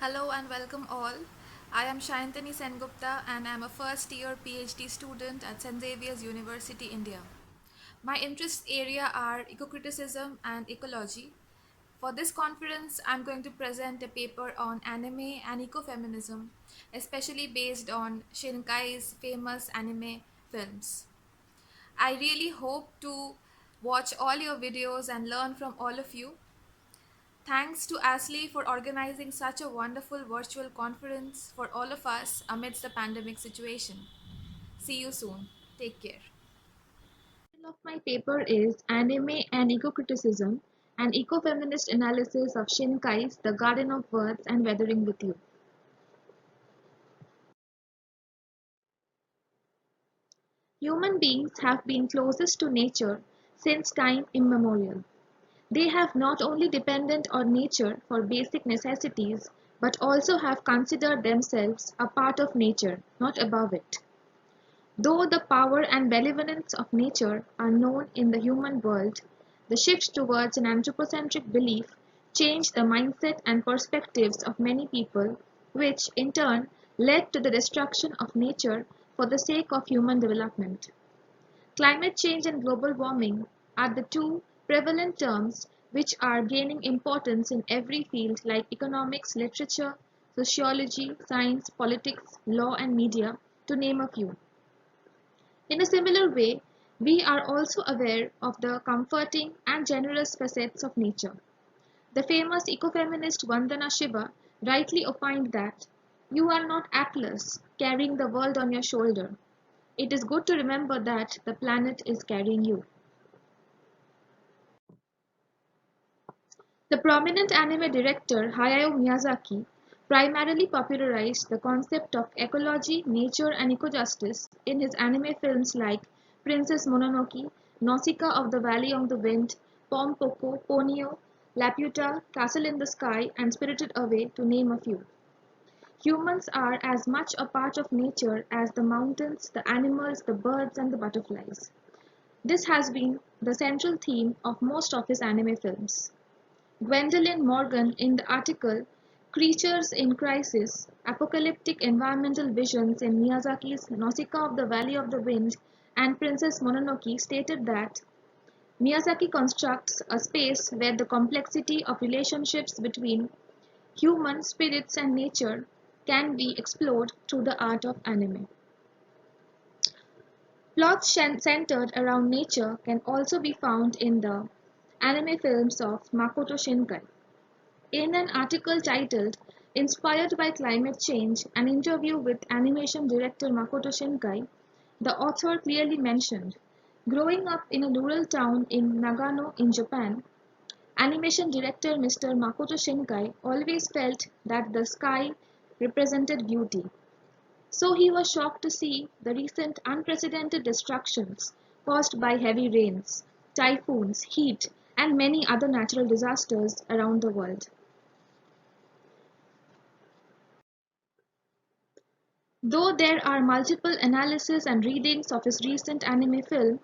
Hello and welcome all. I am Shayantani Sengupta and I am a first year PhD student at St. Xavier's University, India. My interest area are eco-criticism and ecology. For this conference, I'm going to present a paper on anime and ecofeminism, especially based on Shinkai's famous anime films. I really hope to watch all your videos and learn from all of you. Thanks to Ashley for organizing such a wonderful virtual conference for all of us amidst the pandemic situation. See you soon. Take care. The title of my paper is Anime and Eco-Criticism, an eco-feminist analysis of Shinkai's The Garden of Words and Weathering with You. Human beings have been closest to nature since time immemorial. They have not only depended on nature for basic necessities, but also have considered themselves a part of nature, not above it. Though the power and benevolence of nature are known in the human world, the shift towards an anthropocentric belief changed the mindset and perspectives of many people, which in turn led to the destruction of nature for the sake of human development. Climate change and global warming are the two prevalent terms which are gaining importance in every field like economics, literature, sociology, science, politics, law, and media, to name a few. In a similar way, we are also aware of the comforting and generous facets of nature. The famous ecofeminist Vandana Shiva rightly opined that you are not Atlas carrying the world on your shoulder. It is good to remember that the planet is carrying you. The prominent anime director Hayao Miyazaki primarily popularized the concept of ecology, nature, and ecojustice in his anime films like Princess Mononoke, Nausicaa of the Valley of the Wind, Pom Poko, Ponyo, Laputa, Castle in the Sky, and Spirited Away, to name a few. Humans are as much a part of nature as the mountains, the animals, the birds, and the butterflies. This has been the central theme of most of his anime films. Gwendolyn Morgan in the article "Creatures in Crisis: Apocalyptic Environmental Visions in Miyazaki's Nausicaa of the Valley of the Wind and Princess Mononoke" stated that Miyazaki constructs a space where the complexity of relationships between human spirits and nature can be explored through the art of anime. Plots centered around nature can also be found in the anime films of Makoto Shinkai. In an article titled "Inspired by Climate Change: An Interview with Animation Director Makoto Shinkai", the author clearly mentioned, growing up in a rural town in Nagano in Japan, animation director Mr. Makoto Shinkai always felt that the sky represented beauty. So he was shocked to see the recent unprecedented destructions caused by heavy rains, typhoons, heat, and many other natural disasters around the world. Though there are multiple analyses and readings of his recent anime film,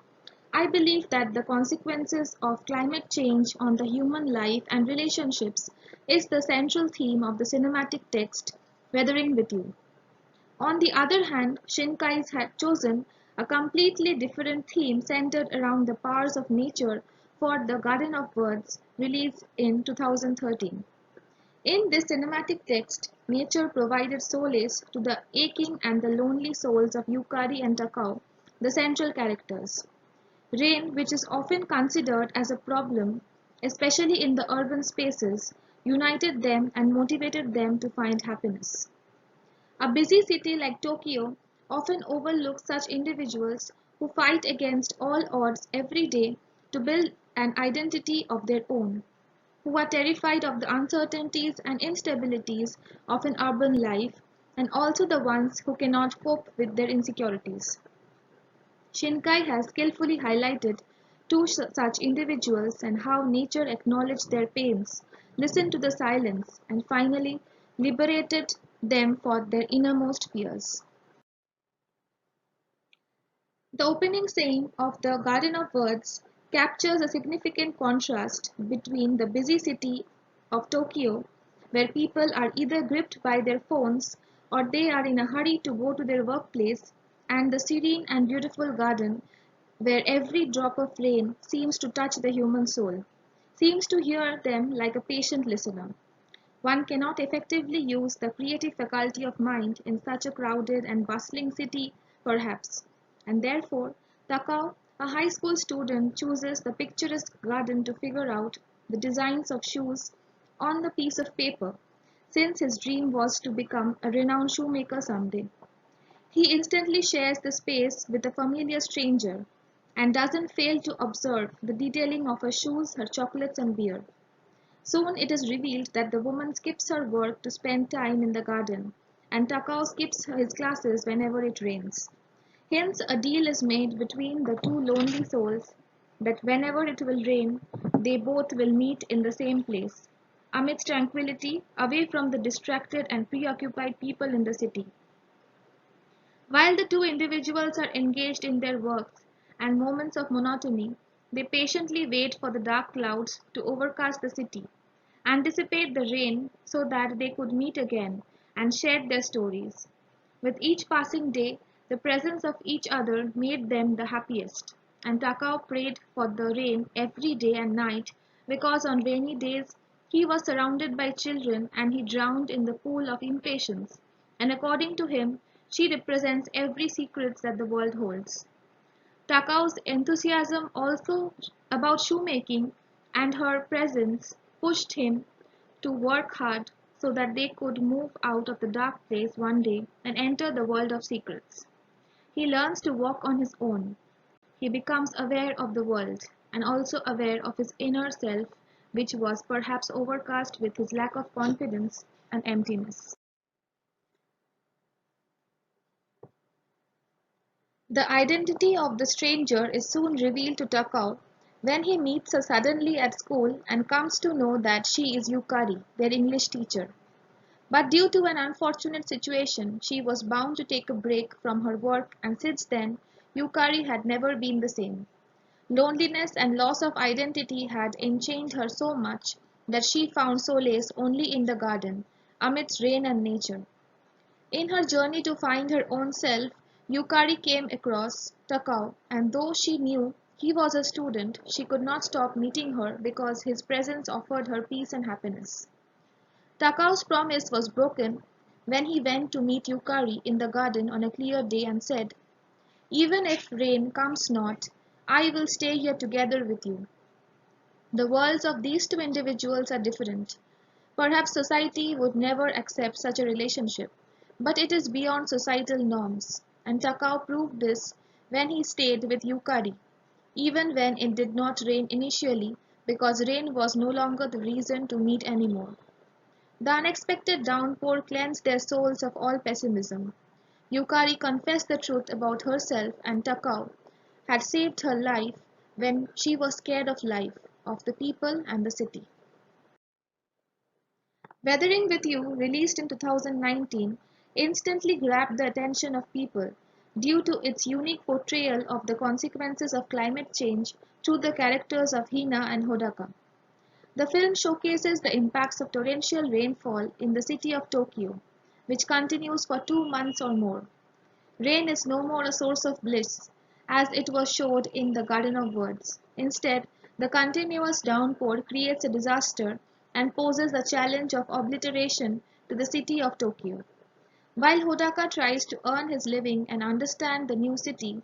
I believe that the consequences of climate change on the human life and relationships is the central theme of the cinematic text Weathering with You. On the other hand, Shinkai had chosen a completely different theme centered around the powers of nature for The Garden of Words, released in 2013. In this cinematic text, nature provided solace to the aching and the lonely souls of Yukari and Takao, the central characters. Rain, which is often considered as a problem, especially in the urban spaces, united them and motivated them to find happiness. A busy city like Tokyo often overlooks such individuals who fight against all odds every day to build an identity of their own, who are terrified of the uncertainties and instabilities of an urban life, and also the ones who cannot cope with their insecurities. Shinkai has skillfully highlighted two such individuals and how nature acknowledged their pains, listened to the silence, and finally liberated them for their innermost fears. The opening scene of The Garden of Words captures a significant contrast between the busy city of Tokyo where people are either gripped by their phones or they are in a hurry to go to their workplace, and the serene and beautiful garden where every drop of rain seems to touch the human soul, seems to hear them like a patient listener. One cannot effectively use the creative faculty of mind in such a crowded and bustling city, perhaps, and therefore Takao, a high school student, chooses the picturesque garden to figure out the designs of shoes on the piece of paper, since his dream was to become a renowned shoemaker someday. He instantly shares the space with a familiar stranger and doesn't fail to observe the detailing of her shoes, her chocolates, and beer. Soon it is revealed that the woman skips her work to spend time in the garden, and Takao skips his classes whenever it rains. Hence, a deal is made between the two lonely souls that whenever it will rain, they both will meet in the same place, amidst tranquility, away from the distracted and preoccupied people in the city. While the two individuals are engaged in their works and moments of monotony, they patiently wait for the dark clouds to overcast the city, anticipate the rain so that they could meet again and share their stories. With each passing day, the presence of each other made them the happiest, and Takao prayed for the rain every day and night because on rainy days he was surrounded by children and he drowned in the pool of impatience, and according to him, she represents every secret that the world holds. Takao's enthusiasm also about shoemaking and her presence pushed him to work hard so that they could move out of the dark place one day and enter the world of secrets. He learns to walk on his own. He becomes aware of the world and also aware of his inner self, which was perhaps overcast with his lack of confidence and emptiness. The identity of the stranger is soon revealed to Takao when he meets her suddenly at school and comes to know that she is Yukari, their English teacher. But due to an unfortunate situation, she was bound to take a break from her work, and since then, Yukari had never been the same. Loneliness and loss of identity had enchained her so much that she found solace only in the garden, amidst rain and nature. In her journey to find her own self, Yukari came across Takao, and though she knew he was a student, she could not stop meeting her because his presence offered her peace and happiness. Takao's promise was broken when he went to meet Yukari in the garden on a clear day and said, "Even if rain comes not, I will stay here together with you." The worlds of these two individuals are different. Perhaps society would never accept such a relationship, but it is beyond societal norms, and Takao proved this when he stayed with Yukari, even when it did not rain initially, because rain was no longer the reason to meet anymore. The unexpected downpour cleansed their souls of all pessimism. Yukari confessed the truth about herself, and Takao had saved her life when she was scared of life, of the people and the city. Weathering with You, released in 2019, instantly grabbed the attention of people due to its unique portrayal of the consequences of climate change through the characters of Hina and Hodaka. The film showcases the impacts of torrential rainfall in the city of Tokyo, which continues for 2 months or more. Rain is no more a source of bliss, as it was showed in The Garden of Words. Instead, the continuous downpour creates a disaster and poses a challenge of obliteration to the city of Tokyo. While Hodaka tries to earn his living and understand the new city,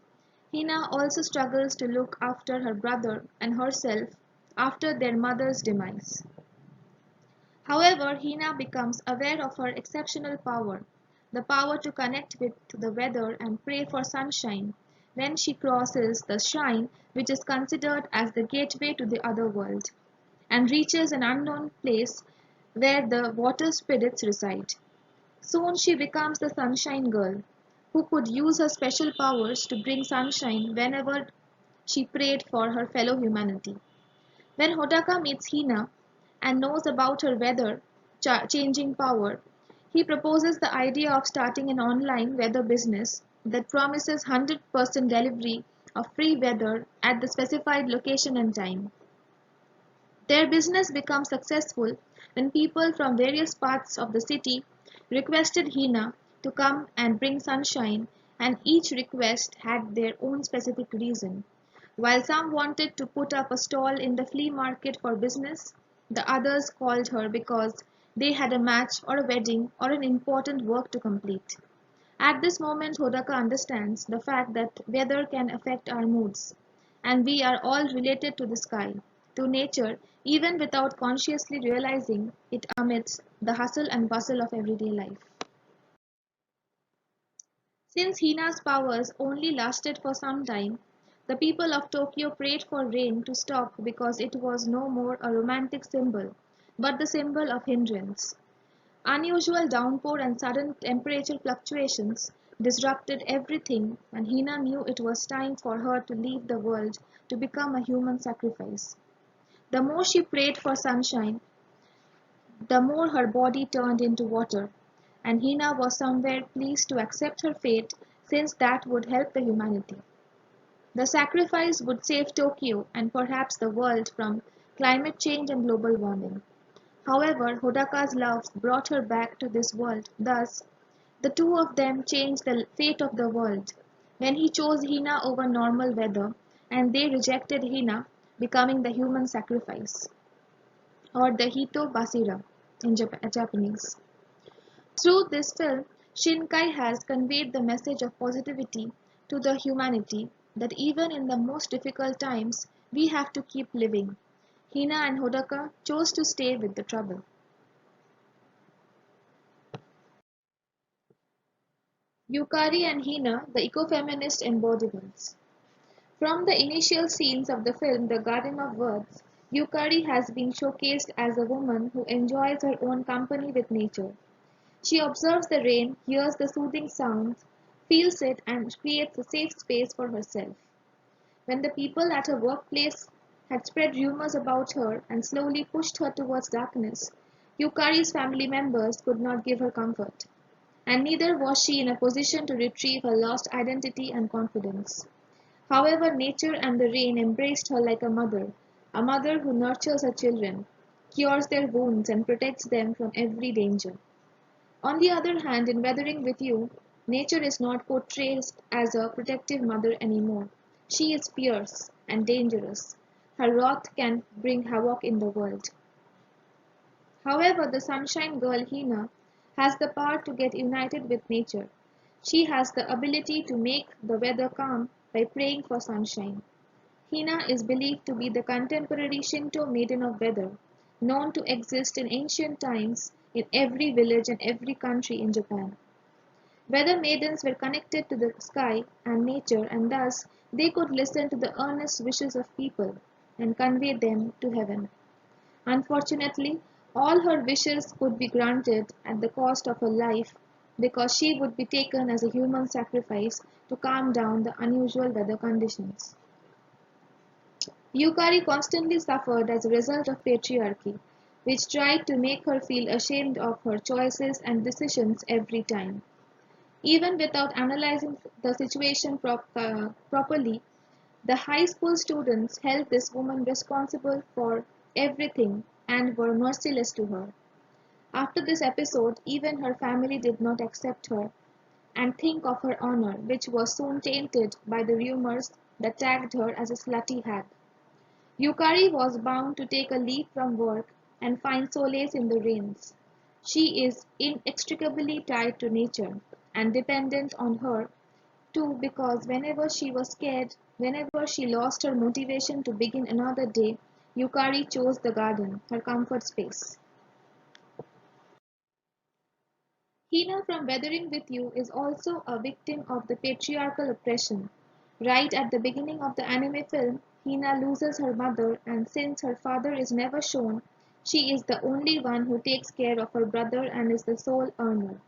Hina also struggles to look after her brother and herself after their mother's demise. However, Hina becomes aware of her exceptional power, the power to connect with the weather and pray for sunshine when she crosses the shrine which is considered as the gateway to the other world, and reaches an unknown place where the water spirits reside. Soon she becomes the Sunshine Girl, who could use her special powers to bring sunshine whenever she prayed for her fellow humanity. When Hodaka meets Hina and knows about her weather changing power, he proposes the idea of starting an online weather business that promises 100% delivery of free weather at the specified location and time. Their business becomes successful when people from various parts of the city requested Hina to come and bring sunshine, and each request had their own specific reason. While some wanted to put up a stall in the flea market for business, the others called her because they had a match or a wedding or an important work to complete. At this moment, Hodaka understands the fact that weather can affect our moods, and we are all related to the sky, to nature, even without consciously realizing it amidst the hustle and bustle of everyday life. Since Hina's powers only lasted for some time, the people of Tokyo prayed for rain to stop because it was no more a romantic symbol, but the symbol of hindrance. Unusual downpour and sudden temperature fluctuations disrupted everything, and Hina knew it was time for her to leave the world to become a human sacrifice. The more she prayed for sunshine, the more her body turned into water, and Hina was somewhere pleased to accept her fate since that would help the humanity. The sacrifice would save Tokyo and perhaps the world from climate change and global warming. However, Hodaka's love brought her back to this world. Thus, the two of them changed the fate of the world when he chose Hina over normal weather and they rejected Hina, becoming the human sacrifice, or the Hito Basira in Japanese. Through this film, Shinkai has conveyed the message of positivity to the humanity that even in the most difficult times, we have to keep living. Hina and Hodaka chose to stay with the trouble. Yukari and Hina, the ecofeminist embodiments. From the initial scenes of the film The Garden of Words, Yukari has been showcased as a woman who enjoys her own company with nature. She observes the rain, hears the soothing sounds, feels it, and creates a safe space for herself. When the people at her workplace had spread rumors about her and slowly pushed her towards darkness, Yukari's family members could not give her comfort, and neither was she in a position to retrieve her lost identity and confidence. However, nature and the rain embraced her like a mother who nurtures her children, cures their wounds, and protects them from every danger. On the other hand, in Weathering with You, nature is not portrayed as a protective mother anymore. She is fierce and dangerous. Her wrath can bring havoc in the world. However, the Sunshine Girl Hina has the power to get united with nature. She has the ability to make the weather calm by praying for sunshine. Hina is believed to be the contemporary Shinto maiden of weather, known to exist in ancient times in every village and every country in Japan. Weather maidens were connected to the sky and nature, and thus they could listen to the earnest wishes of people and convey them to heaven. Unfortunately, all her wishes could be granted at the cost of her life because she would be taken as a human sacrifice to calm down the unusual weather conditions. Yukari constantly suffered as a result of patriarchy, which tried to make her feel ashamed of her choices and decisions every time. Even without analyzing the situation properly, the high school students held this woman responsible for everything and were merciless to her. After this episode, even her family did not accept her and think of her honor, which was soon tainted by the rumors that tagged her as a slutty hag. Yukari was bound to take a leave from work and find solace in the rains. She is inextricably tied to nature and dependent on her too because whenever she was scared, whenever she lost her motivation to begin another day, Yukari chose the garden, her comfort space. Hina from Weathering with You is also a victim of the patriarchal oppression. Right at the beginning of the anime film, Hina loses her mother, and since her father is never shown, she is the only one who takes care of her brother and is the sole earner.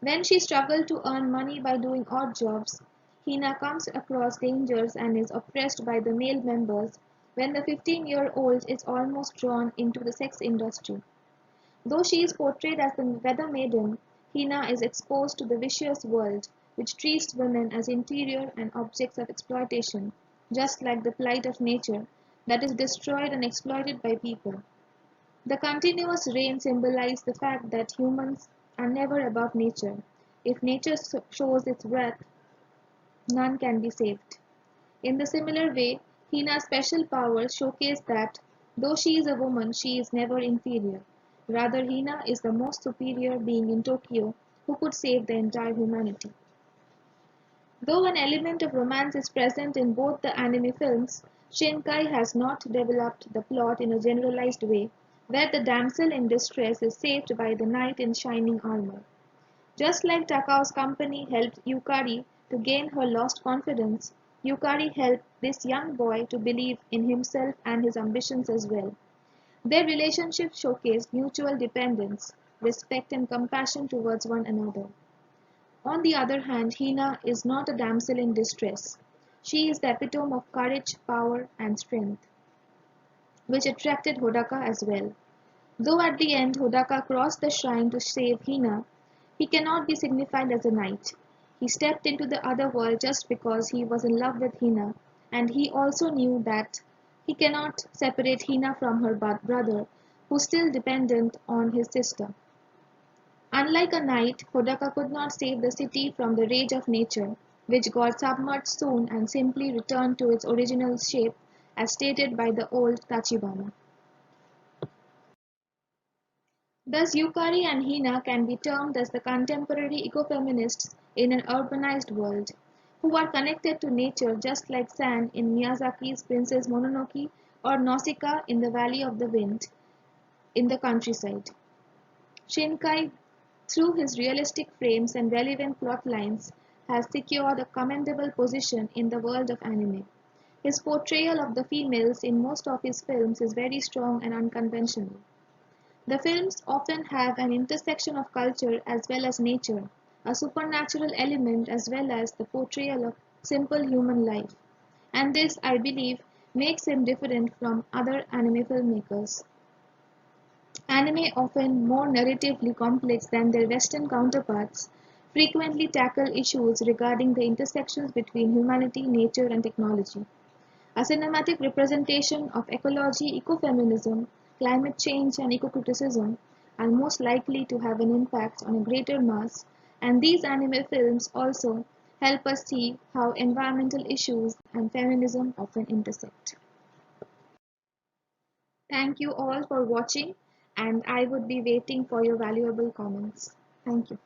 When she struggles to earn money by doing odd jobs, Hina comes across dangers and is oppressed by the male members when the 15-year-old is almost drawn into the sex industry. Though she is portrayed as the weather maiden, Hina is exposed to the vicious world, which treats women as inferior and objects of exploitation, just like the plight of nature that is destroyed and exploited by people. The continuous rain symbolized the fact that humans are never above nature. If nature shows its wrath, none can be saved. In the similar way, Hina's special powers showcase that, though she is a woman, she is never inferior. Rather, Hina is the most superior being in Tokyo who could save the entire humanity. Though an element of romance is present in both the anime films, Shinkai has not developed the plot in a generalized way, where the damsel in distress is saved by the knight in shining armor. Just like Takao's company helped Yukari to gain her lost confidence, Yukari helped this young boy to believe in himself and his ambitions as well. Their relationship showcased mutual dependence, respect, and compassion towards one another. On the other hand, Hina is not a damsel in distress. She is the epitome of courage, power, and strength, which attracted Hodaka as well. Though at the end Hodaka crossed the shrine to save Hina, he cannot be signified as a knight. He stepped into the other world just because he was in love with Hina, and he also knew that he cannot separate Hina from her brother, who still dependent on his sister. Unlike a knight, Hodaka could not save the city from the rage of nature, which got submerged soon and simply returned to its original shape, as stated by the old Tachibana. Thus, Yukari and Hina can be termed as the contemporary ecofeminists in an urbanized world, who are connected to nature just like San in Miyazaki's Princess Mononoke or Nausicaa in the Valley of the Wind in the countryside. Shinkai, through his realistic frames and relevant plot lines, has secured a commendable position in the world of anime. His portrayal of the females in most of his films is very strong and unconventional. The films often have an intersection of culture as well as nature, a supernatural element as well as the portrayal of simple human life. And this, I believe, makes him different from other anime filmmakers. Anime, often more narratively complex than their Western counterparts, frequently tackle issues regarding the intersections between humanity, nature, and technology. A cinematic representation of ecology, ecofeminism, climate change, and eco-criticism are most likely to have an impact on a greater mass, and these anime films also help us see how environmental issues and feminism often intersect. Thank you all for watching, and I would be waiting for your valuable comments. Thank you.